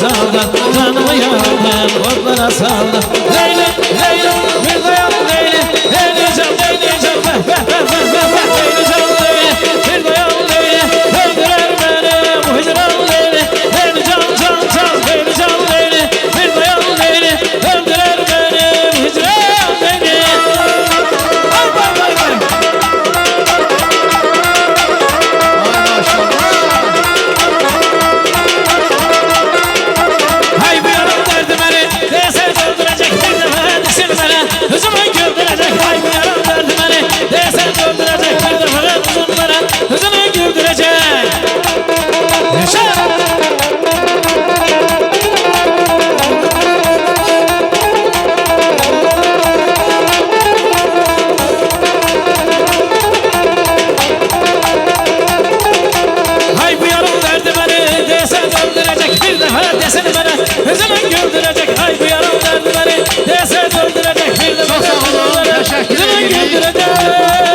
saldan, canımı yandan otlara saldan. Leyli, Leyli, bir dayan Leyli, Leyli can, Leyli can, Leyli can Leyli, bir dayan Leyli, öldürer beni bu hicran Leyli, Leyli can, can, can, Leyli can Leyli, bir dayan Leyli, öldürer beni bu hicran Leyli. Vay vay vay vay. Hay bu yaram derdi beni, değse öldürecek bir defa desin bana, hızımı güldürecek. Hay bu yaram derdi beni, değse öldürecek bir defa hızım bana, hızımı güldürecek. Yaşa! Hay bu yaram derdi beni, değse öldürecek bir defa desin bana, hızımı güldürecek. Hay bu yaram derdi beni, değse öldürecek bir defa hızımı güldürecek.